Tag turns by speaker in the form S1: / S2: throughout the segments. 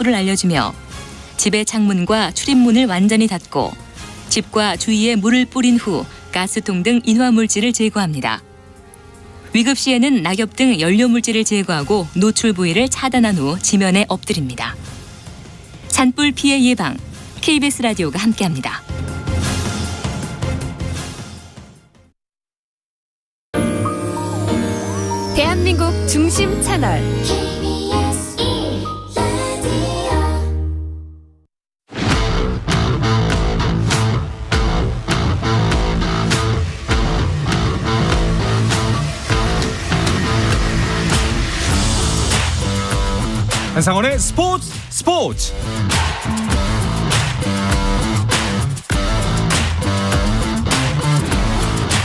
S1: 상부를 알려주며 집의 창문과 출입문을 완전히 닫고 집과 주위에 물을 뿌린 후 가스통 등 인화물질을 제거합니다. 위급 시에는 낙엽 등 연료물질을 제거하고 노출 부위를 차단한 후 지면에 엎드립니다. 산불 피해 예방, KBS 라디오가 함께합니다.
S2: 대한민국 중심 채널
S3: KBS 1라디오
S4: 한상원의 스포츠.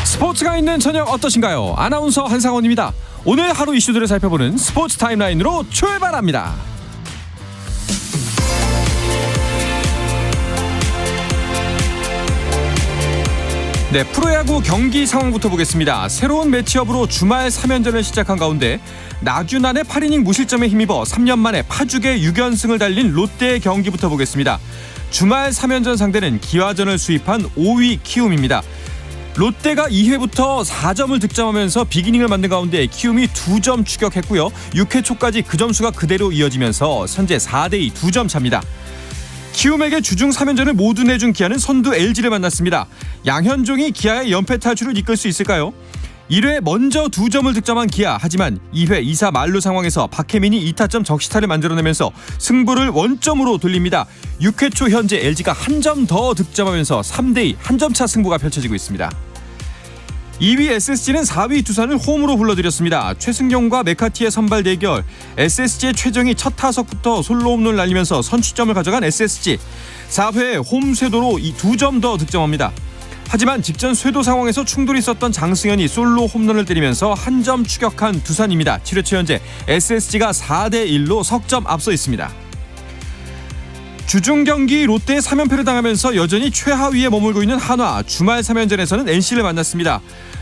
S4: 스포츠가 있는 저녁 어떠신가요? 아나운서 한상원입니다. 오늘 하루 이슈들을 살펴보는 스포츠 타임라인으로 출발합니다. 네, 프로야구 경기 상황부터 보겠습니다. 새로운 매치업으로 주말 3연전을 시작한 가운데 나균안의 8이닝 무실점에 힘입어 3년 만에 파죽의 6연승을 달린 롯데의 경기부터 보겠습니다. 주말 3연전 상대는 기아전을 수입한 5위 키움입니다. 롯데가 2회부터 4점을 득점하면서 비기닝을 만든 가운데 키움이 2점 추격했고요. 6회 초까지 그 점수가 그대로 이어지면서 현재 4대2 2점 차입니다. 키움에게 주중 3연전을 모두 내준 기아는 선두 LG를 만났습니다. 양현종이 기아의 연패 탈출을 이끌 수 있을까요? 1회 먼저 2점을 득점한 기아, 하지만 2회 2사 만루 상황에서 박혜민이 2타점 적시타를 만들어내면서 승부를 원점으로 돌립니다. 6회 초 현재 LG가 한 점 더 득점하면서 3대2 한 점 차 승부가 펼쳐지고 있습니다. 2위 SSG는 4위 두산을 홈으로 불러들였습니다. 최승용과 메카티의 선발 대결, SSG의 최정이 첫 타석부터 솔로 홈런을 날리면서 선취점을 가져간 SSG. 4회 홈 쇄도로 2점 더 득점합니다. 하지만 직전 쇄도 상황에서 충돌이 있었던 장승현이 솔로 홈런을 때리면서 한 점 추격한 두산입니다. 7회 초 현재 SSG가 4대1로 석점 앞서 있습니다. 주중 경기 롯데의 3연패를 당하면서 여전히 최하위에 머물고 있는 한화. 주말 3연전에서는 NC를 만났습니다.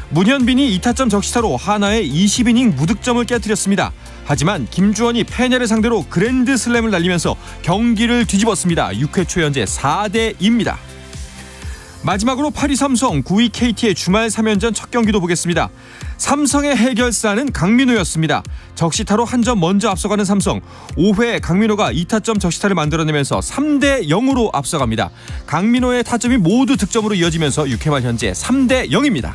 S4: 문현빈이 2타점 적시타로 한화의 20이닝 무득점을 깨뜨렸습니다. 하지만 김주원이 페냐를 상대로 그랜드 슬램을 날리면서 경기를 뒤집었습니다. 6회 초 현재 4대2입니다. 마지막으로 8위 삼성, 9위 KT의 주말 3연전 첫 경기도 보겠습니다. 삼성의 해결사는 강민호였습니다. 적시타로 한 점 먼저 앞서가는 삼성. 5회에 강민호가 2타점 적시타를 만들어내면서 3대0으로 앞서갑니다. 강민호의 타점이 모두 득점으로 이어지면서 6회 말 현재 3대0입니다.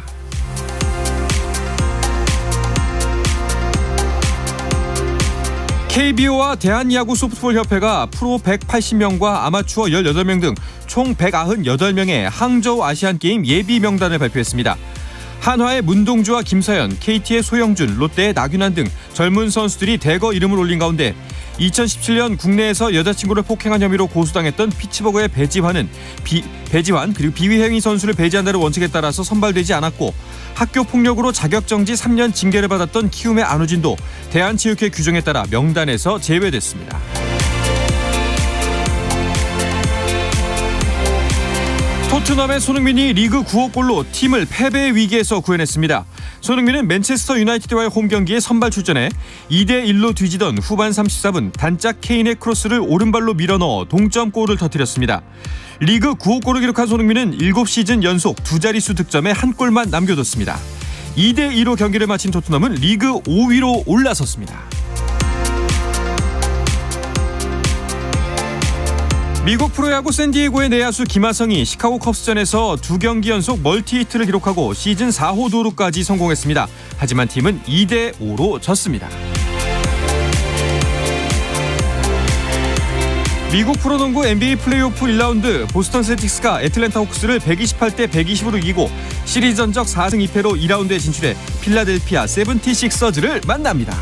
S4: KBO와 대한야구소프트볼협회가 프로 180명과 아마추어 18명 등 총 198명의 항저우 아시안게임 예비 명단을 발표했습니다. 한화의 문동주와 김사연, KT의 소영준, 롯데의 나균안 등 젊은 선수들이 대거 이름을 올린 가운데 2017년 국내에서 여자친구를 폭행한 혐의로 고소당했던 피츠버그의 배지환 그리고 비위행위 선수를 배제한다는 원칙에 따라서 선발되지 않았고, 학교 폭력으로 자격정지 3년 징계를 받았던 키움의 안우진도 대한체육회 규정에 따라 명단에서 제외됐습니다. 토트넘의 손흥민이 리그 9호 골로 팀을 패배의 위기에서 구해냈습니다. 손흥민은 맨체스터 유나이티드와의 홈경기에 선발 출전해 2대1로 뒤지던 후반 34분 단짝 케인의 크로스를 오른발로 밀어넣어 동점골을 터뜨렸습니다. 리그 9호 골을 기록한 손흥민은 7시즌 연속 두 자릿수 득점에 한 골만 남겨뒀습니다. 2대2로 경기를 마친 토트넘은 리그 5위로 올라섰습니다. 미국 프로야구 샌디에고의 내야수 김하성이 시카고 컵스전에서 2경기 연속 멀티히트를 기록하고 시즌 4호 도루까지 성공했습니다. 하지만 팀은 2대5로 졌습니다. 미국 프로농구 NBA 플레이오프 1라운드 보스턴 셀틱스가 애틀랜타 호크스를 128대 120으로 이기고 시리즈 전적 4승 2패로 2라운드에 진출해 필라델피아 세븐티식서즈를 만납니다.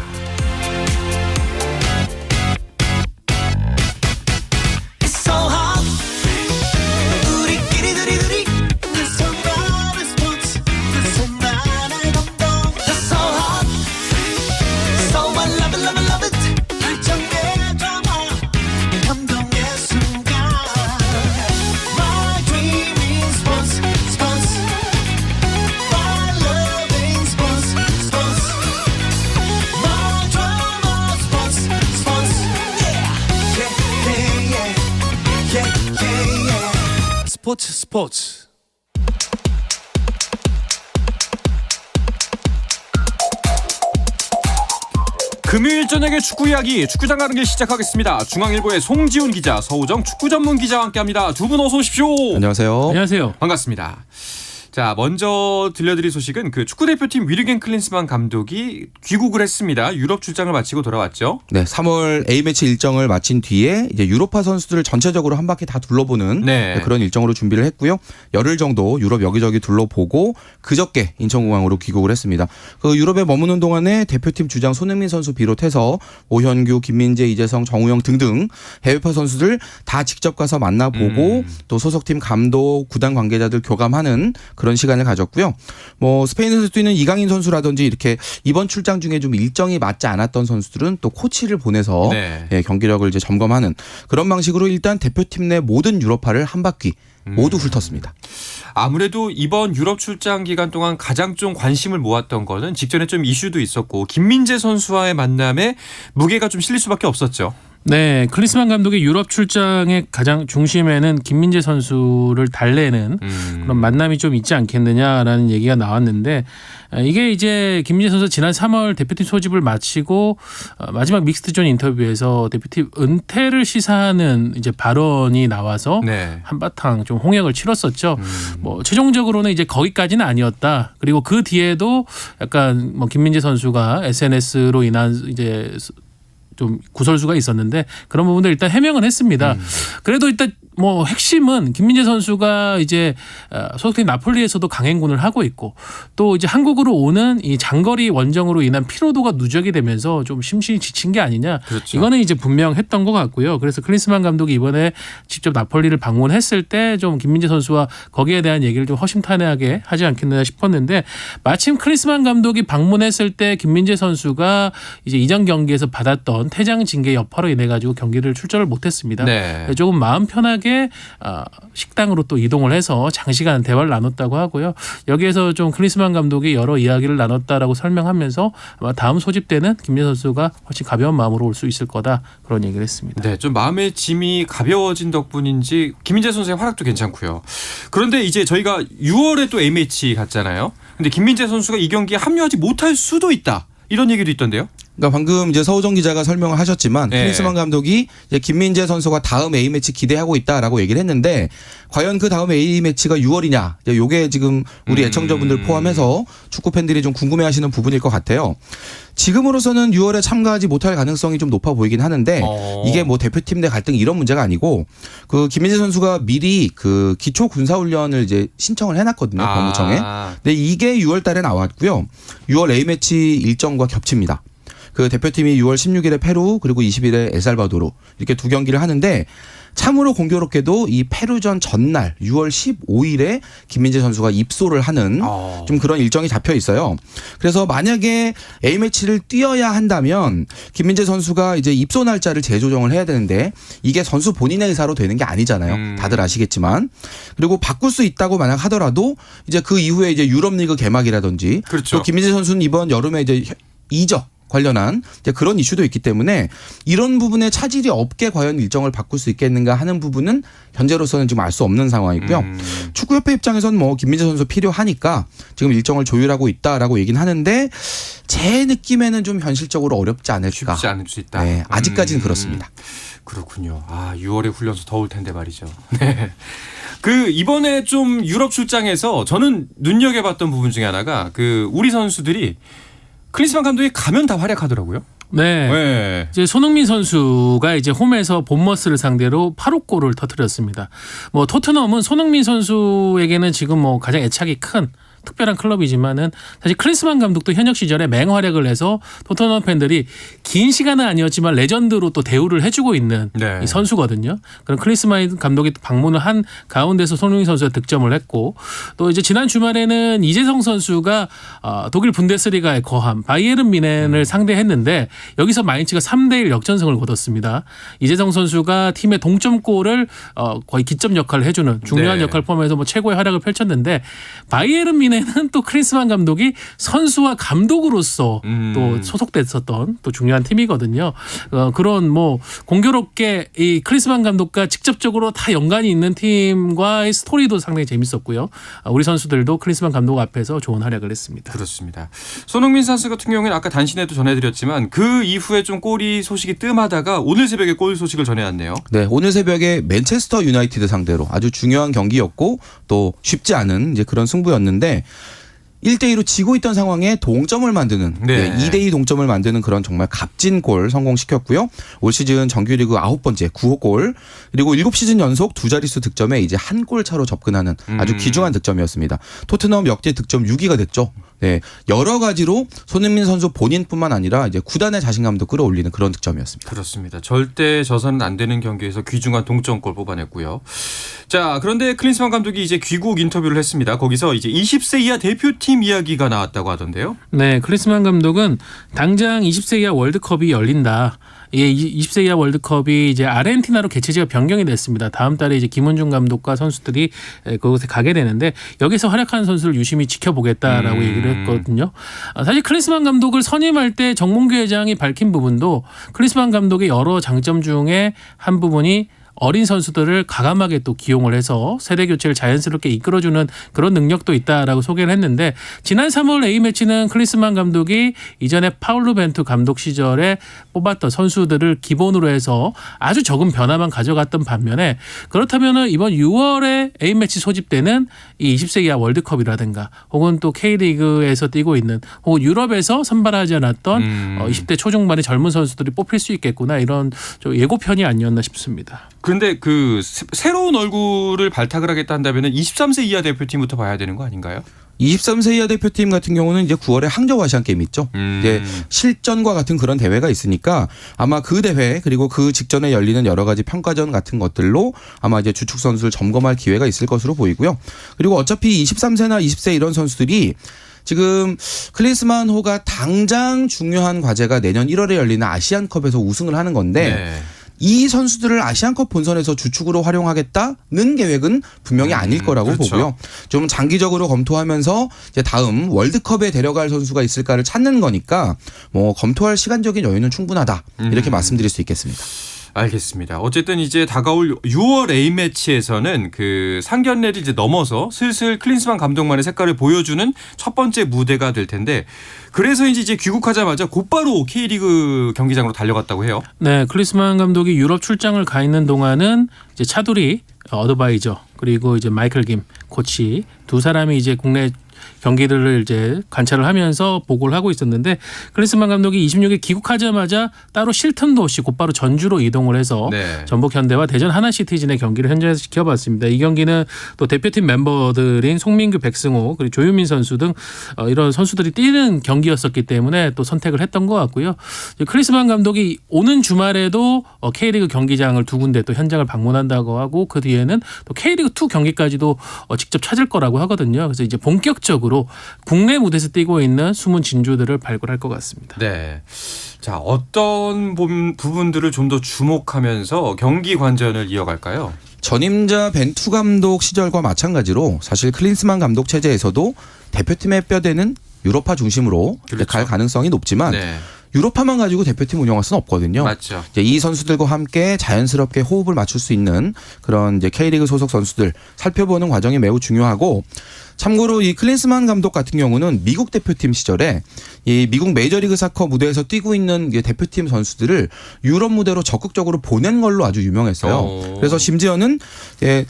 S5: 스포츠.
S4: 금요일 저녁에 축구 이야기 축구장 가는 길 시작하겠습니다. 중앙일보의 송지훈 기자, 서우정 축구 전문 기자와 함께합니다. 두 분 어서 오십시오.
S6: 안녕하세요.
S7: 안녕하세요.
S4: 반갑습니다. 자, 먼저 들려드릴 소식은 그 축구 대표팀 위르겐 클린스만 감독이 귀국을 했습니다. 유럽 출장을 마치고 돌아왔죠.
S6: 네, 3월 A매치 일정을 마친 뒤에 이제 유로파 선수들을 전체적으로 한 바퀴 다 둘러보는
S4: 네.
S6: 그런 일정으로 준비를 했고요. 열흘 정도 유럽 여기저기 둘러보고 그저께 인천공항으로 귀국을 했습니다. 그 유럽에 머무는 동안에 대표팀 주장 손흥민 선수 비롯해서 오현규, 김민재, 이재성, 정우영 등등 해외파 선수들 다 직접 가서 만나보고 또 소속팀 감독, 구단 관계자들 교감하는 그런 시간을 가졌고요. 뭐 스페인에서 뛰는 이강인 선수라든지 이렇게 이번 출장 중에 좀 일정이 맞지 않았던 선수들은 또 코치를 보내서
S4: 네.
S6: 예, 경기력을 이제 점검하는 그런 방식으로 일단 대표팀 내 모든 유럽파를 한 바퀴 모두 훑었습니다.
S4: 아무래도 이번 유럽 출장 기간 동안 가장 좀 관심을 모았던 거는 직전에 좀 이슈도 있었고 김민재 선수와의 만남에 무게가 좀 실릴 수밖에 없었죠.
S7: 네, 클린스만 감독의 유럽 출장의 가장 중심에는 김민재 선수를 달래는 그런 만남이 좀 있지 않겠느냐라는 얘기가 나왔는데 이게 이제 김민재 선수 지난 3월 대표팀 소집을 마치고 마지막 믹스드존 인터뷰에서 대표팀 은퇴를 시사하는 이제 발언이 나와서
S4: 네.
S7: 한바탕 좀 홍역을 치렀었죠. 뭐 최종적으로는 이제 거기까지는 아니었다. 그리고 그 뒤에도 약간 뭐 김민재 선수가 SNS로 인한 이제 좀 구설수가 있었는데 그런 부분들 일단 해명은 했습니다. 그래도 일단 뭐 핵심은 김민재 선수가 이제 소속팀 나폴리에서도 강행군을 하고 있고 또 이제 한국으로 오는 이 장거리 원정으로 인한 피로도가 누적이 되면서 좀 심신이 지친 게 아니냐.
S4: 그렇죠.
S7: 이거는 이제 분명했던 것 같고요. 그래서 클린스만 감독이 이번에 직접 나폴리를 방문했을 때 좀 김민재 선수와 거기에 대한 얘기를 좀 허심탄회하게 하지 않겠느냐 싶었는데 마침 클린스만 감독이 방문했을 때 김민재 선수가 이제 이전 경기에서 받았던 퇴장 징계 여파로 인해 가지고 경기를 출전을 못했습니다.
S4: 네.
S7: 조금 마음 편하게 식당으로 또 이동을 해서 장시간 대화를 나눴다고 하고요. 여기에서 좀 클린스만 감독이 여러 이야기를 나눴다라고 설명하면서 아마 다음 소집 때는 김민재 선수가 훨씬 가벼운 마음으로 올 수 있을 거다 그런 얘기를 했습니다.
S4: 네, 좀 마음의 짐이 가벼워진 덕분인지 김민재 선수의 활약도 괜찮고요. 그런데 이제 저희가 6월에 또 A매치 갔잖아요. 근데 김민재 선수가 이 경기에 합류하지 못할 수도 있다. 이런 얘기도 있던데요.
S6: 그러니까 방금 이제 서우정 기자가 설명을 하셨지만
S4: 네.
S6: 클린스만 감독이 이제 김민재 선수가 다음 A 매치 기대하고 있다라고 얘기를 했는데 과연 그 다음 A 매치가 6월이냐? 요게 지금 우리 애청자분들 포함해서 축구 팬들이 좀 궁금해하시는 부분일 것 같아요. 지금으로서는 6월에 참가하지 못할 가능성이 좀 높아 보이긴 하는데 이게 뭐 대표팀 내 갈등 이런 문제가 아니고 그 김민재 선수가 미리 그 기초 군사 훈련을 이제 신청을 해놨거든요 법무청에. 근데 이게 6월달에 나왔고요. 6월 A 매치 일정과 겹칩니다. 그 대표팀이 6월 16일에 페루 그리고 20일에 엘살바도르 이렇게 두 경기를 하는데 참으로 공교롭게도 이 페루전 전날 6월 15일에 김민재 선수가 입소를 하는 좀 그런 일정이 잡혀 있어요. 그래서 만약에 A매치를 뛰어야 한다면 김민재 선수가 이제 입소 날짜를 재조정을 해야 되는데 이게 선수 본인의 의사로 되는 게 아니잖아요. 다들 아시겠지만. 그리고 바꿀 수 있다고 만약 하더라도 이제 그 이후에 이제 유럽 리그 개막이라든지
S4: 그렇죠.
S6: 또 김민재 선수는 이번 여름에 이제 이적 관련한 이제 그런 이슈도 있기 때문에 이런 부분에 차질이 없게 과연 일정을 바꿀 수 있겠는가 하는 부분은 현재로서는 지금 알 수 없는 상황이고요. 축구협회 입장에서는 뭐 김민재 선수 필요하니까 지금 일정을 조율하고 있다라고 얘기는 하는데 제 느낌에는 좀 현실적으로 어렵지 않을까.
S4: 쉽지 않을 수 있다.
S6: 네, 아직까지는 그렇습니다.
S4: 그렇군요. 6월에 훈련소 더울 텐데 말이죠. 네. 그 이번에 좀 유럽 출장에서 저는 눈여겨봤던 부분 중에 하나가 그 우리 선수들이 클린스만 감독이 가면 다 활약하더라고요.
S7: 네.
S4: 네.
S7: 이제 손흥민 선수가 이제 홈에서 본머스를 상대로 8호 골을 터뜨렸습니다. 뭐 토트넘은 손흥민 선수에게는 지금 뭐 가장 애착이 큰 특별한 클럽이지만은 사실 클린스만 감독도 현역 시절에 맹활약을 해서 토트넘 팬들이 긴 시간은 아니었지만 레전드로 또 대우를 해주고 있는
S4: 네.
S7: 이 선수거든요. 그런 클린스만 감독이 방문을 한 가운데서 손흥민 선수가 득점을 했고 또 이제 지난 주말에는 이재성 선수가 독일 분데스리가의 거함 바이에른 뮌헨을 상대했는데 여기서 마인츠가 3대1 역전승을 거뒀습니다. 이재성 선수가 팀의 동점골을 거의 기점 역할을 해주는 중요한
S4: 네.
S7: 역할을 포함해서 뭐 최고의 활약을 펼쳤는데 바이에른 뮌헨 외국인에는 또 클린스만 감독이 선수와 감독으로서 또 소속됐었던 또 중요한 팀이거든요. 그런 뭐 공교롭게 이 클린스만 감독과 직접적으로 다 연관이 있는 팀과의 스토리도 상당히 재밌었고요. 우리 선수들도 클린스만 감독 앞에서 좋은 활약을 했습니다.
S4: 그렇습니다. 손흥민 선수 같은 경우에는 아까 단신에도 전해드렸지만 그 이후에 좀 골이 소식이 뜸하다가 오늘 새벽에 골 소식을 전해왔네요.
S6: 네, 오늘 새벽에 맨체스터 유나이티드 상대로 아주 중요한 경기였고 또 쉽지 않은 이제 그런 승부였는데 1대2로 지고 있던 상황에 동점을 만드는
S4: 네.
S6: 2대2 동점을 만드는 그런 정말 값진 골 성공시켰고요. 올 시즌 정규리그 9번째 9호 골 그리고 7시즌 연속 두 자릿수 득점에 이제 한 골 차로 접근하는 아주 귀중한 득점이었습니다. 토트넘 역대 득점 6위가 됐죠. 네, 여러 가지로 손흥민 선수 본인뿐만 아니라 이제 구단의 자신감도 끌어올리는 그런 득점이었습니다.
S4: 그렇습니다. 절대 져서는 안 되는 경기에서 귀중한 동점골 뽑아냈고요. 자, 그런데 클린스만 감독이 이제 귀국 인터뷰를 했습니다. 거기서 이제 20세 이하 대표팀 이야기가 나왔다고 하던데요.
S7: 네, 클린스만 감독은 당장 20세 이하 월드컵이 열린다. 예, 20세 이하 월드컵이 이제 아르헨티나로 개최지가 변경이 됐습니다. 다음 달에 이제 김은중 감독과 선수들이 그곳에 가게 되는데 여기서 활약하는 선수를 유심히 지켜보겠다라고 얘기를 했거든요. 사실 클린스만 감독을 선임할 때 정몽규 회장이 밝힌 부분도 클린스만 감독의 여러 장점 중에 한 부분이 어린 선수들을 과감하게 또 기용을 해서 세대 교체를 자연스럽게 이끌어주는 그런 능력도 있다라고 소개를 했는데 지난 3월 A매치는 클린스만 감독이 이전에 파울루 벤투 감독 시절에 뽑았던 선수들을 기본으로 해서 아주 적은 변화만 가져갔던 반면에 그렇다면 이번 6월에 A매치 소집되는 이 20세 이하 월드컵이라든가 혹은 또 K리그에서 뛰고 있는 혹은 유럽에서 선발하지 않았던 20대 초중반의 젊은 선수들이 뽑힐 수 있겠구나 이런 좀 예고편이 아니었나 싶습니다.
S4: 근데 그 새로운 얼굴을 발탁을 하겠다 한다면은 23세 이하 대표팀부터 봐야 되는 거 아닌가요?
S6: 23세 이하 대표팀 같은 경우는 이제 9월에 항저우 아시안 게임 있죠. 이제 실전과 같은 그런 대회가 있으니까 아마 그 대회 그리고 그 직전에 열리는 여러 가지 평가전 같은 것들로 아마 이제 주축 선수를 점검할 기회가 있을 것으로 보이고요. 그리고 어차피 23세나 20세 이런 선수들이 지금 클린스만 호가 당장 중요한 과제가 내년 1월에 열리는 아시안컵에서 우승을 하는 건데
S4: 네.
S6: 이 선수들을 아시안컵 본선에서 주축으로 활용하겠다는 계획은 분명히 아닐 거라고
S4: 그렇죠.
S6: 보고요. 좀 장기적으로 검토하면서 이제 다음 월드컵에 데려갈 선수가 있을까를 찾는 거니까 뭐 검토할 시간적인 여유는 충분하다 이렇게 말씀드릴 수 있겠습니다.
S4: 알겠습니다. 어쨌든 이제 다가올 6월 A매치에서는 그 상견례를 이제 넘어서 슬슬 클린스만 감독만의 색깔을 보여주는 첫 번째 무대가 될 텐데 그래서 이제 귀국하자마자 곧바로 K리그 경기장으로 달려갔다고 해요.
S7: 네, 클린스만 감독이 유럽 출장을 가 있는 동안은 이제 차두리 어드바이저 그리고 이제 마이클 김 코치 두 사람이 이제 국내 경기들을 이제 관찰을 하면서 보고를 하고 있었는데 클린스만 감독이 26일 귀국하자마자 따로 쉴 틈도 없이 곧바로 전주로 이동을 해서
S4: 네.
S7: 전북 현대와 대전 하나시티즌의 경기를 현장에서 지켜봤습니다. 이 경기는 또 대표팀 멤버들인 송민규, 백승호 그리고 조유민 선수 등 이런 선수들이 뛰는 경기였었기 때문에 또 선택을 했던 것 같고요. 클린스만 감독이 오는 주말에도 K리그 경기장을 두 군데 또 현장을 방문한다고 하고 그 뒤에는 또 K리그 2 경기까지도 직접 찾을 거라고 하거든요. 그래서 이제 본격적으로 국내 무대에서 뛰고 있는 숨은 진주들을 발굴할 것 같습니다.
S4: 네. 자, 어떤 부분들을 좀 더 주목하면서 경기 관전을 이어갈까요?
S6: 전임자 벤투 감독 시절과 마찬가지로 사실 클린스만 감독 체제에서도 대표팀의 뼈대는 유럽파 중심으로
S4: 그렇죠.
S6: 갈 가능성이 높지만
S4: 네.
S6: 유럽파만 가지고 대표팀 운영할 수는 없거든요.
S4: 맞죠.
S6: 이제 이 선수들과 함께 자연스럽게 호흡을 맞출 수 있는 그런 이제 K리그 소속 선수들 살펴보는 과정이 매우 중요하고 참고로 이 클린스만 감독 같은 경우는 미국 대표팀 시절에 이 미국 메이저리그 사커 무대에서 뛰고 있는 대표팀 선수들을 유럽 무대로 적극적으로 보낸 걸로 아주 유명했어요. 그래서 심지어는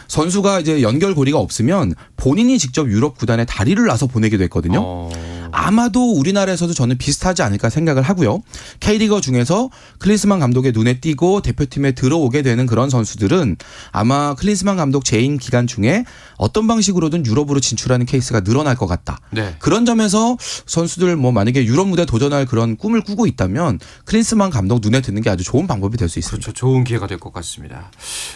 S6: 선수가 이제 연결고리가 없으면 본인이 직접 유럽 구단에 다리를 놔서 보내기도 했거든요. 아마도 우리나라에서도 저는 비슷하지 않을까 생각을 하고요. K리거 중에서 클린스만 감독의 눈에 띄고 대표팀에 들어오게 되는 그런 선수들은 아마 클린스만 감독 재임 기간 중에 어떤 방식으로든 유럽으로 진출하는 케이스가 늘어날 것 같다.
S4: 네.
S6: 그런 점에서 선수들 뭐 만약에 유럽 무대 도전할 그런 꿈을 꾸고 있다면 클린스만 감독 눈에 드는 게 아주 좋은 방법이 될 수 있습니다.
S4: 그렇죠. 좋은 기회가 될 것 같습니다.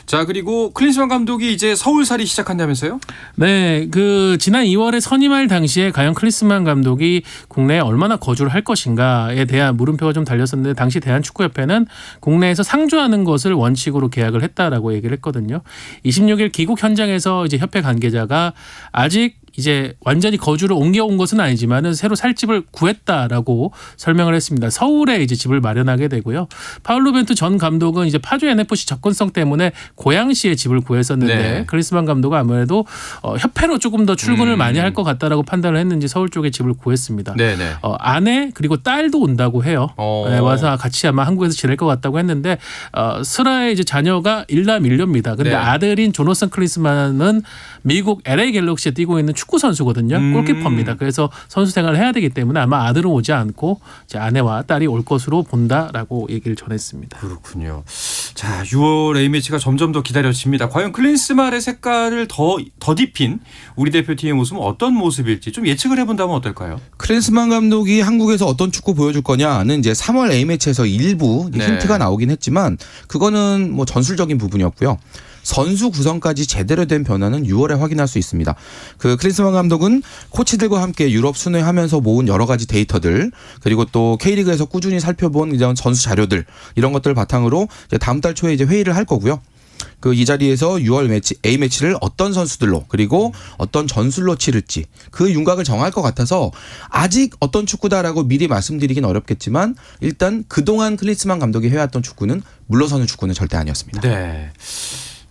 S4: 자, 그리고 클린스만 감독이 이제 서울살이 시작한다면서요?
S7: 네, 그 지난 2월에 선임할 당시에 과연 클린스만 감독이 국내에 얼마나 거주를 할 것인가에 대한 물음표가 좀 달렸었는데 당시 대한축구협회는 국내에서 상주하는 것을 원칙으로 계약을 했다라고 얘기를 했거든요. 26일 귀국 현장에서 이제 협회 관계자가 아직 이제 완전히 거주를 옮겨온 것은 아니지만은 새로 살 집을 구했다라고 설명을 했습니다. 서울에 이제 집을 마련하게 되고요. 파울로 벤투 전 감독은 이제 파주 NFC 접근성 때문에 고양시에 집을 구했었는데
S4: 네.
S7: 클린스만 감독은 아무래도 협회로 조금 더 출근을 많이 할 것 같다라고 판단을 했는지 서울 쪽에 집을 구했습니다.
S4: 네네.
S7: 아내 그리고 딸도 온다고 해요. 네, 와서 같이 아마 한국에서 지낼 것 같다고 했는데 슬아의 이제 자녀가 일남 1녀입니다. 근데
S4: 네.
S7: 아들인 조너선 클린스만은 미국 LA 갤럭시에 뛰고 있는 축구 선수거든요. 골키퍼입니다. 그래서 선수 생활을 해야 되기 때문에 아마 아들은 오지 않고 이제 아내와 딸이 올 것으로 본다라고 얘기를 전했습니다.
S4: 그렇군요. 자, 6월 A매치가 점점 더 기다려집니다. 과연 클린스만의 색깔을 더 딥힌 우리 대표팀의 모습은 어떤 모습일지 좀 예측을 해본다면 어떨까요?
S6: 클린스만 감독이 한국에서 어떤 축구 보여줄 거냐는 이제 3월 A매치에서 일부
S4: 네.
S6: 힌트가 나오긴 했지만 그거는 뭐 전술적인 부분이었고요. 선수 구성까지 제대로 된 변화는 6월에 확인할 수 있습니다. 그 클린스만 감독은 코치들과 함께 유럽 순회하면서 모은 여러 가지 데이터들 그리고 또 K리그에서 꾸준히 살펴본 이런 선수 자료들 이런 것들을 바탕으로 이제 다음 달 초에 이제 회의를 할 거고요. 그 이 자리에서 6월 매치 A 매치를 어떤 선수들로 그리고 어떤 전술로 치를지 그 윤곽을 정할 것 같아서 아직 어떤 축구다라고 미리 말씀드리긴 어렵겠지만 일단 그동안 클린스만 감독이 해왔던 축구는 물러서는 축구는 절대 아니었습니다.
S4: 네.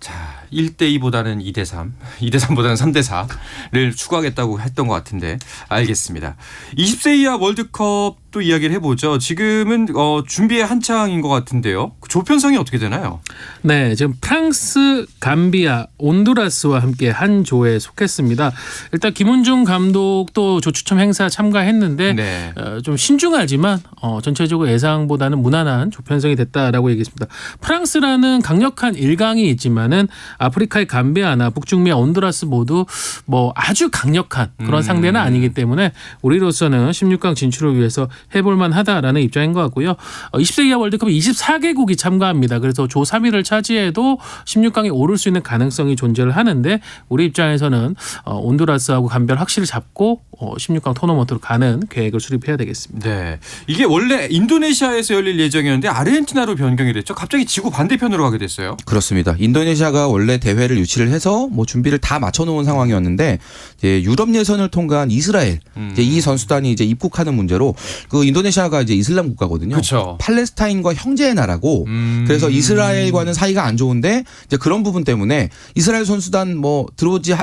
S4: 자, 1대2보다는 2대3, 2대3보다는 3대4를 추구하겠다고 했던 것 같은데 알겠습니다. 20세 이하 월드컵 또 이야기를 해보죠. 지금은 준비에 한창인 것 같은데요. 그 조편성이 어떻게 되나요?
S7: 네, 지금 프랑스, 감비아, 온두라스와 함께 한 조에 속했습니다. 일단 김은중 감독도 조 추첨 행사 참가했는데
S4: 네.
S7: 좀 신중하지만 전체적으로 예상보다는 무난한 조편성이 됐다라고 얘기했습니다. 프랑스라는 강력한 일강이 있지만은 아프리카의 감비아나 북중미의 온두라스 모두 뭐 아주 강력한 그런 상대는 아니기 때문에 우리로서는 16강 진출을 위해서 해볼 만하다라는 입장인 것 같고요. 20세 이하 월드컵에 24개국이 참가합니다. 그래서 조 3위를 차지해도 16강에 오를 수 있는 가능성이 존재를 하는데 우리 입장에서는 온두라스하고 감별 확실히 잡고 16강 토너먼트로 가는 계획을 수립해야 되겠습니다.
S4: 네. 이게 원래 인도네시아에서 열릴 예정이었는데 아르헨티나로 변경이 됐죠. 갑자기 지구 반대편으로 가게 됐어요.
S6: 그렇습니다. 인도네시아가 원래 대회를 유치를 해서 뭐 준비를 다 맞춰놓은 상황이었는데 이제 유럽 예선을 통과한 이스라엘 이제 이 선수단이 이제 입국하는 문제로 그 인도네시아가 이제 이슬람 국가거든요.
S4: 그렇죠.
S6: 팔레스타인과 형제의 나라고 그래서 이스라엘과는 사이가 안 좋은데 이제 그런 부분 때문에 이스라엘 선수단 뭐 들어오지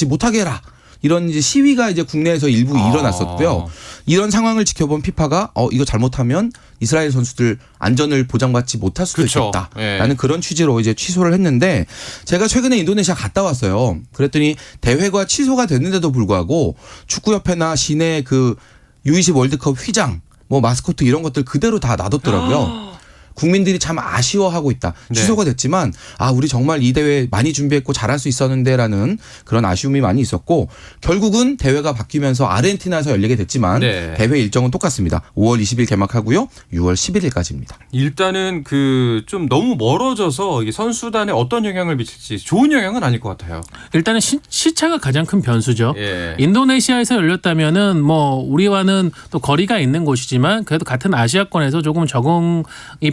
S6: 못하게 해라. 이런 이제 시위가 이제 국내에서 일부 일어났었고요. 이런 상황을 지켜본 피파가 이거 잘못하면 이스라엘 선수들 안전을 보장받지 못할 수도
S4: 그렇죠.
S6: 있겠다라는
S4: 예.
S6: 그런 취지로 이제 취소를 했는데 제가 최근에 인도네시아 갔다 왔어요. 그랬더니 대회가 취소가 됐는데도 불구하고 축구협회나 시내 그 U20 월드컵 휘장 뭐 마스코트 이런 것들 그대로 다 놔뒀더라고요. 국민들이 참 아쉬워하고 있다.
S4: 네.
S6: 취소가 됐지만 우리 정말 이 대회 많이 준비했고 잘할 수 있었는데라는 그런 아쉬움이 많이 있었고 결국은 대회가 바뀌면서 아르헨티나에서 열리게 됐지만
S4: 네.
S6: 대회 일정은 똑같습니다. 5월 20일 개막하고요. 6월 11일까지입니다.
S4: 일단은 그 좀 너무 멀어져서 이게 선수단에 어떤 영향을 미칠지 좋은 영향은 아닐 것 같아요.
S7: 일단은 시차가 가장 큰 변수죠.
S4: 예.
S7: 인도네시아에서 열렸다면은 뭐 우리와는 또 거리가 있는 곳이지만 그래도 같은 아시아권에서 조금 적응이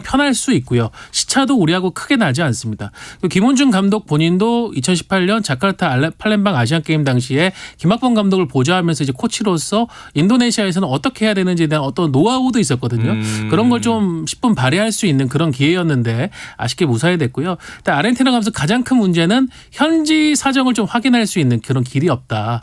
S7: 편할 수 있고요. 시차도 우리하고 크게 나지 않습니다. 김원준 감독 본인도 2018년 자카르타 팔렘방 아시안게임 당시에 김학범 감독을 보좌하면서 이제 코치로서 인도네시아에서는 어떻게 해야 되는지에 대한 어떤 노하우도 있었거든요. 그런 걸 좀 10분 발휘할 수 있는 그런 기회였는데 아쉽게 무사히 됐고요. 일단 아르헨티나 가면서 가장 큰 문제는 현지 사정을 좀 확인할 수 있는 그런 길이 없다.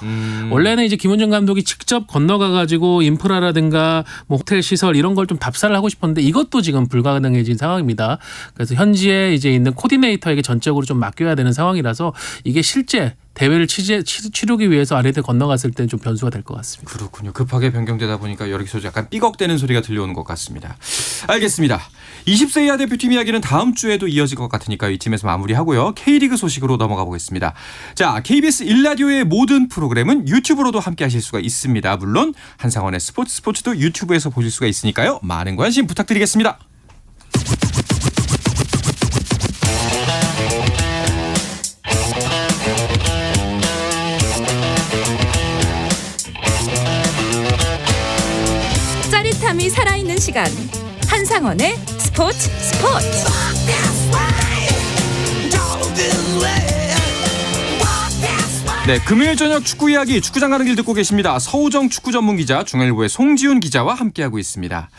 S7: 원래는 이제 김원준 감독이 직접 건너가 가지고 인프라라든가 뭐 호텔 시설 이런 걸 좀 답사를 하고 싶었는데 이것도 지금 불가능해진 상황입니다. 그래서 현지에 이제 있는 코디네이터에게 전적으로 좀 맡겨야 되는 상황이라서 이게 실제 대회를 치르기 위해서 아르헨티나 건너갔을 때는 좀 변수가 될 것 같습니다.
S4: 그렇군요. 급하게 변경되다 보니까 여기서 약간 삐걱대는 소리가 들려오는 것 같습니다. 알겠습니다. 20세 이하 대표팀 이야기는 다음 주에도 이어질 것 같으니까 이 팀에서 마무리하고요. K리그 소식으로 넘어가 보겠습니다. 자, KBS 1라디오의 모든 프로그램은 유튜브로도 함께 하실 수가 있습니다. 물론 한상원의 스포츠도 유튜브에서 보실 수가 있으니까요. 많은 관심 부탁드리겠습니다.
S2: 짜릿함이 살아있는 시간 한상원의 스포츠
S4: 네, 금요일 저녁 축구 이야기 축구장 가는 길 듣고 계십니다. 서우정 축구 전문 기자 중앙일보의 송지훈 기자와 함께하고 있습니다.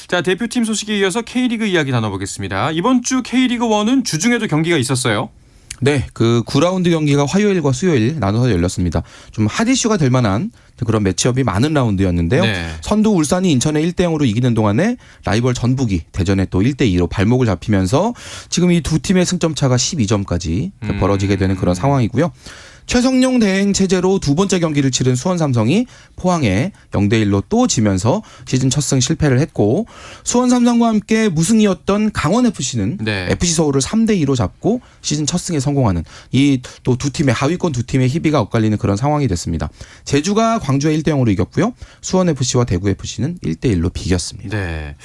S4: 자, 대표팀 소식에 이어서 K리그 이야기 나눠보겠습니다. 이번 주 K리그 1은 주중에도 경기가 있었어요.
S6: 네, 그 9라운드 경기가 화요일과 수요일 나눠서 열렸습니다. 좀 핫 이슈가 될 만한 그런 매치업이 많은 라운드였는데요.
S4: 네.
S6: 선두 울산이 인천에 1대0으로 이기는 동안에 라이벌 전북이 대전에 또 1대2로 발목을 잡히면서 지금 이 두 팀의 승점 차가 12점까지 벌어지게 되는 그런 상황이고요. 최성용 대행 체제로 두 번째 경기를 치른 수원 삼성이 포항에 0대1로 또 지면서 시즌 첫 승 실패를 했고, 수원 삼성과 함께 무승이었던 강원 FC는
S4: 네.
S6: FC 서울을 3대2로 잡고 시즌 첫 승에 성공하는 이 또 두 팀의 하위권 두 팀의 희비가 엇갈리는 그런 상황이 됐습니다. 제주가 광주에 1대0으로 이겼고요. 수원 FC와 대구 FC는 1대1로 비겼습니다.
S4: 네,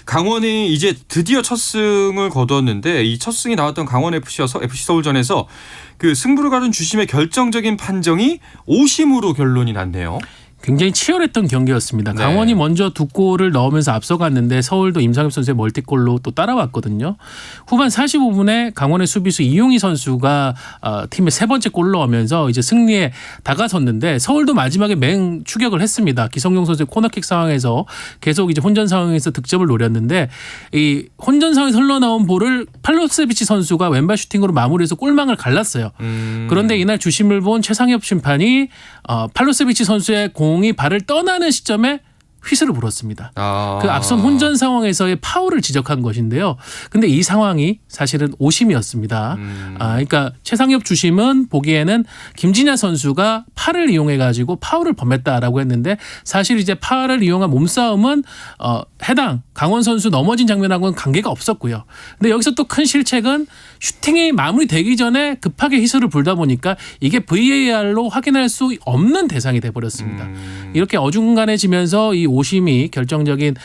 S4: 강원이 이제 드디어 첫 승을 거두었는데 이 첫 승이 나왔던 강원 FC와 FC 서울전에서 그 승부를 가른 주심의 결정적인 판정이 오심으로 결론이 났네요.
S7: 굉장히 치열했던 경기였습니다.
S4: 네.
S7: 강원이 먼저 두 골을 넣으면서 앞서갔는데 서울도 임상엽 선수의 멀티골로 또 따라왔거든요. 후반 45분에 강원의 수비수 이용희 선수가 팀의 세 번째 골을 넣으면서 이제 승리에 다가섰는데 서울도 마지막에 맹 추격을 했습니다. 기성용 선수의 코너킥 상황에서 계속 이제 혼전 상황에서 득점을 노렸는데 이 혼전 상황에서 흘러나온 볼을 팔로세비치 선수가 왼발 슈팅으로 마무리해서 골망을 갈랐어요. 그런데 이날 주심을 본 최상엽 심판이 팔로세비치 선수의 공이 발을 떠나는 시점에 휘슬을 불었습니다. 그 앞선 혼전 상황에서의 파울을 지적한 것인데요. 근데 이 상황이 사실은 오심이었습니다. 그러니까 최상엽 주심은 보기에는 김진야 선수가 팔을 이용해 가지고 파울을 범했다라고 했는데 사실 이제 팔을 이용한 몸싸움은 해당 강원 선수 넘어진 장면하고는 관계가 없었고요. 근데 여기서 또 큰 실책은 슈팅이 마무리되기 전에 급하게 휘슬을 불다 보니까 이게 VAR로 확인할 수 없는 대상이 돼버렸습니다. 이렇게 어중간해지면서 이 오심이 결정적인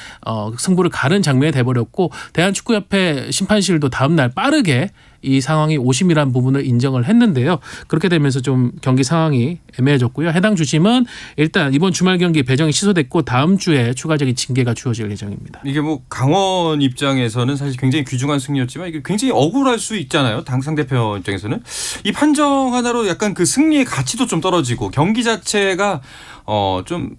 S7: 승부를 가른 장면이 돼버렸고, 대한축구협회 심판실도 다음날 빠르게 이 상황이 오심이라는 부분을 인정을 했는데요. 그렇게 되면서 좀 경기 상황이 애매해졌고요. 해당 주심은 일단 이번 주말 경기 배정이 취소됐고 다음 주에 추가적인 징계가 주어질 예정입니다.
S4: 이게 뭐 강원 입장에서는 사실 굉장히 귀중한 승리였지만 이게 굉장히 억울할 수 있잖아요. 상대편 입장에서는 이 판정 하나로 약간 그 승리의 가치도 좀 떨어지고 경기 자체가 좀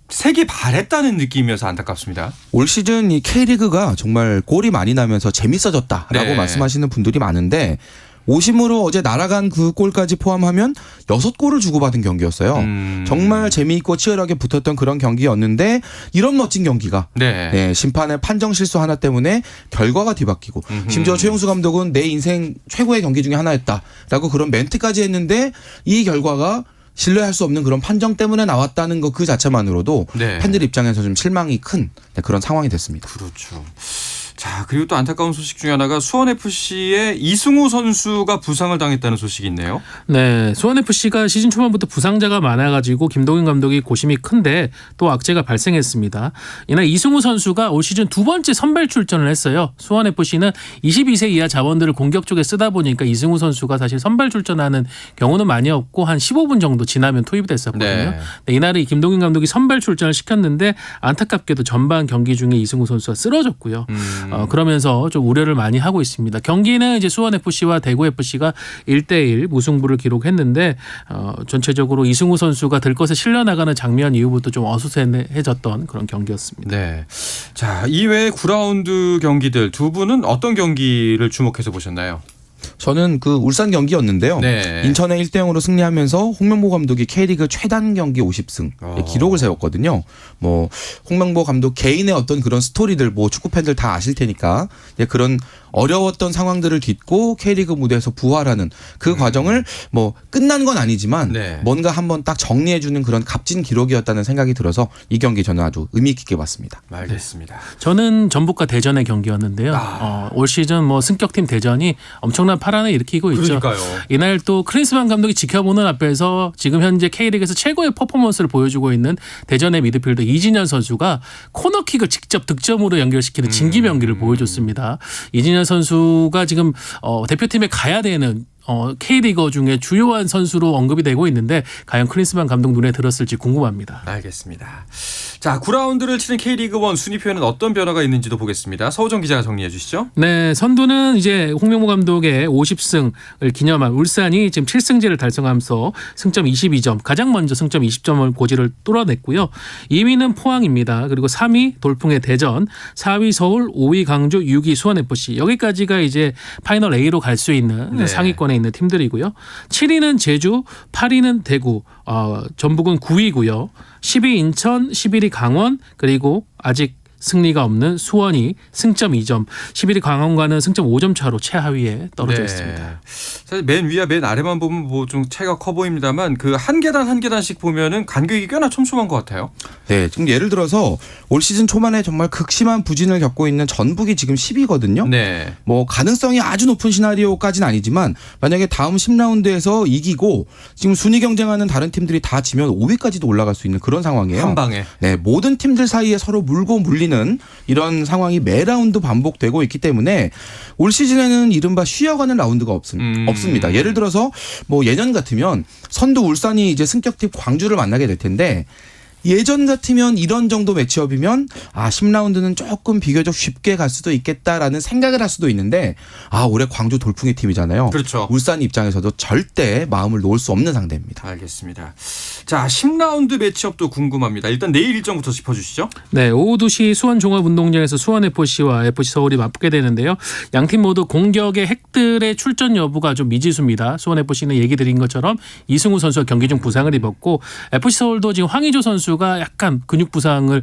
S4: 색이 바랬다는 느낌이어서 안타깝습니다.
S6: 올 시즌 이 K리그가 정말 골이 많이 나면서 재밌어졌다라고
S4: 네.
S6: 말씀하시는 분들이 많은데, 오심으로 어제 날아간 그 골까지 포함하면 6골을 주고받은 경기였어요. 정말 재미있고 치열하게 붙었던 그런 경기였는데 이런 멋진 경기가
S4: 네.
S6: 심판의 판정 실수 하나 때문에 결과가 뒤바뀌고, 심지어 최용수 감독은 내 인생 최고의 경기 중에 하나였다라고 그런 멘트까지 했는데 이 결과가 신뢰할 수 없는 그런 판정 때문에 나왔다는 것 그 자체만으로도
S4: 네.
S6: 팬들 입장에서 좀 실망이 큰 그런 상황이 됐습니다.
S4: 그렇죠. 자, 그리고 또 안타까운 소식 중에 하나가 수원FC의 이승우 선수가 부상을 당했다는 소식이 있네요.
S7: 네, 수원FC가 시즌 초반부터 부상자가 많아가지고 김동인 감독이 고심이 큰데 또 악재가 발생했습니다. 이날 이승우 선수가 올 시즌 두 번째 선발 출전을 했어요. 수원FC는 22세 이하 자원들을 공격 쪽에 쓰다 보니까 이승우 선수가 사실 선발 출전하는 경우는 많이 없고 한 15분 정도 지나면 투입이 됐었거든요.
S4: 네.
S7: 네, 이날은 김동인 감독이 선발 출전을 시켰는데 안타깝게도 전반 경기 중에 이승우 선수가 쓰러졌고요. 그러면서 좀 우려를 많이 하고 있습니다. 경기는 이제 수원FC와 대구FC가 1대1 무승부를 기록했는데 전체적으로 이승우 선수가 들것에 실려나가는 장면 이후부터 좀 어수선해졌던 그런 경기였습니다.
S4: 네. 자, 이외에 9라운드 경기들 두 분은 어떤 경기를 주목해서 보셨나요?
S6: 저는 그 울산 경기였는데요.
S4: 네.
S6: 인천에 1대0으로 승리하면서 홍명보 감독이 K리그 최단 경기 50승 기록을 세웠거든요. 뭐 홍명보 감독 개인의 어떤 그런 스토리들 뭐 축구 팬들 다 아실 테니까 그런 어려웠던 상황들을 딛고 K리그 무대에서 부활하는 그 과정을 뭐 끝난 건 아니지만
S4: 네.
S6: 뭔가 한번 딱 정리해주는 그런 값진 기록이었다는 생각이 들어서 이 경기 저는 아주 의미 깊게 봤습니다.
S4: 알겠습니다.
S7: 저는 전북과 대전의 경기였는데요. 올 시즌 뭐 승격팀 대전이 엄청난 파란을 일으키고 있죠.
S4: 그러니까요.
S7: 이날 또 크린스만 감독이 지켜보는 앞에서 지금 현재 K리그에서 최고의 퍼포먼스를 보여주고 있는 대전의 미드필더 이진현 선수가 코너킥을 직접 득점으로 연결시키는 진기 경기를 보여줬습니다. 이진현 선수가 지금 대표팀에 가야 되는 K리거 중에 주요한 선수로 언급이 되고 있는데 과연 클린스만 감독 눈에 들었을지 궁금합니다.
S4: 알겠습니다. 자, 9라운드를 치는 K리그1 순위표에는 어떤 변화가 있는지도 보겠습니다. 서우정 기자가 정리해 주시죠.
S7: 네, 선두는 이제 홍명보 감독의 50승을 기념한 울산이 지금 7승제를 달성하면서 승점 22점, 가장 먼저 승점 20점을 고지를 뚫어냈고요. 2위는 포항입니다. 그리고 3위 돌풍의 대전, 4위 서울, 5위 강주, 6위 수원FC. 여기까지가 이제 파이널 A로 갈 수 있는
S4: 네.
S7: 상위권에 있는 팀들이고요. 7위는 제주, 8위는 대구, 전북은 9위고요. 10위 인천, 11위 강원, 그리고 아직 승리가 없는 수원이 승점 2점, 11위 강원과는 승점 5점 차로 최하위에 떨어져 있습니다.
S4: 사실 맨 위와 맨 아래만 보면 뭐 좀 차이가 커 보입니다만 그 한 계단 한 계단씩 보면은 간격이 꽤나 촘촘한 것 같아요.
S6: 네, 지금 예를 들어서 올 시즌 초반에 정말 극심한 부진을 겪고 있는 전북이 지금 10위거든요.
S4: 네.
S6: 뭐 가능성이 아주 높은 시나리오까지는 아니지만 만약에 다음 10라운드에서 이기고 지금 순위 경쟁하는 다른 팀들이 다 지면 5위까지도 올라갈 수 있는 그런 상황이에요.
S4: 한 방에.
S6: 네, 모든 팀들 사이에 서로 물고 물리는 이런 상황이 매 라운드 반복되고 있기 때문에 올 시즌에는 이른바 쉬어가는 라운드가 없습니다. 예를 들어서 뭐 예전 같으면 선두 울산이 이제 승격팀 광주를 만나게 될 텐데 예전 같으면 이런 정도 매치업이면 10라운드는 조금 비교적 쉽게 갈 수도 있겠다라는 생각을 할 수도 있는데 올해 광주 돌풍의 팀이잖아요.
S4: 그렇죠.
S6: 울산 입장에서도 절대 마음을 놓을 수 없는 상대입니다.
S4: 알겠습니다. 자, 10라운드 매치업도 궁금합니다. 일단 내일 일정부터 짚어주시죠.
S7: 네, 오후 2시 수원종합운동장에서 수원FC와 FC 서울이 맞붙게 되는데요. 양팀 모두 공격의 핵들의 출전 여부가 좀 미지수입니다. 수원FC는 얘기 드린 것처럼 이승우 선수가 경기 중 부상을 입었고 FC 서울도 지금 황의조 선수가 약간 근육 부상을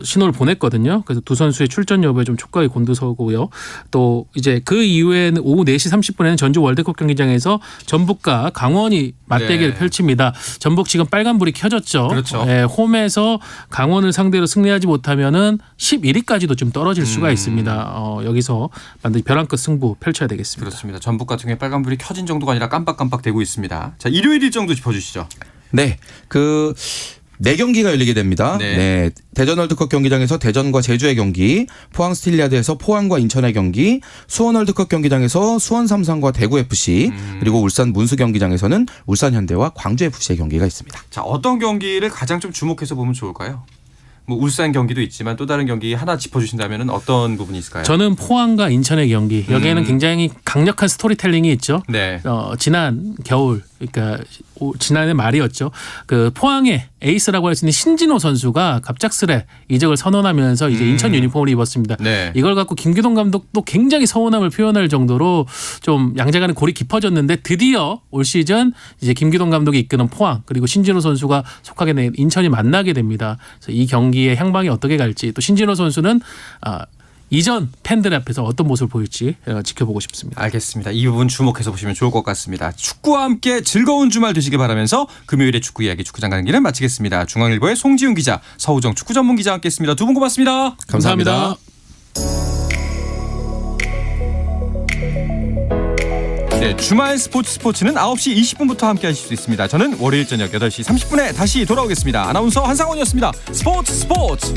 S7: 신호를 보냈거든요. 그래서 두 선수의 출전 여부에 좀 촉각이 곤두서고요. 또 이제 그 이후에는 오후 4시 30분에는 전주 월드컵 경기장에서 전북과 강원이 맞대결을
S4: 네.
S7: 펼칩니다. 전북 지금 빨간불이 켜졌죠.
S4: 그렇죠.
S7: 네, 홈에서 강원을 상대로 승리하지 못하면은 11위까지도 좀 떨어질 수가 있습니다. 여기서 반드시 벼랑 끝 승부 펼쳐야 되겠습니다.
S4: 그렇습니다. 전북 같은 경우에 빨간불이 켜진 정도가 아니라 깜빡깜빡 되고 있습니다. 자, 일요일 일정도 짚어주시죠.
S6: 네, 4경기가 열리게 됩니다.
S4: 네.
S6: 네. 대전 월드컵 경기장에서 대전과 제주의 경기, 포항 스틸리아드에서 포항과 인천의 경기, 수원 월드컵 경기장에서 수원 삼성과 대구 FC, 그리고 울산 문수 경기장에서는 울산 현대와 광주 FC의 경기가 있습니다.
S4: 자, 어떤 경기를 가장 좀 주목해서 보면 좋을까요? 뭐 울산 경기도 있지만 또 다른 경기 하나 짚어주신다면 어떤 부분이 있을까요?
S7: 저는 포항과 인천의 경기 여기에는 굉장히 강력한 스토리텔링이 있죠.
S4: 네.
S7: 지난 겨울 그러니까 지난해 말이었죠. 그 포항의 에이스라고 할 수 있는 신진호 선수가 갑작스레 이적을 선언하면서 이제 인천 유니폼을 입었습니다.
S4: 네.
S7: 이걸 갖고 김기동 감독도 굉장히 서운함을 표현할 정도로 좀 양자간의 골이 깊어졌는데 드디어 올 시즌 이제 김기동 감독이 이끄는 포항 그리고 신진호 선수가 속하게 된 인천이 만나게 됩니다. 그래서 이 경기의 향방이 어떻게 갈지 또 신진호 선수는 이전 팬들 앞에서 어떤 모습을 보일지 지켜보고 싶습니다.
S4: 알겠습니다. 이 부분 주목해서 보시면 좋을 것 같습니다. 축구와 함께 즐거운 주말 되시길 바라면서 금요일에 축구 이야기 축구장 가는 길은 마치겠습니다. 중앙일보의 송지훈 기자, 서우정 축구 전문 기자와 함께했습니다. 두 분 고맙습니다.
S6: 감사합니다.
S4: 네, 주말 스포츠는 9시 20분부터 함께 하실 수 있습니다. 저는 월요일 저녁 8시 30분에 다시 돌아오겠습니다. 아나운서 한상원이었습니다. 스포츠!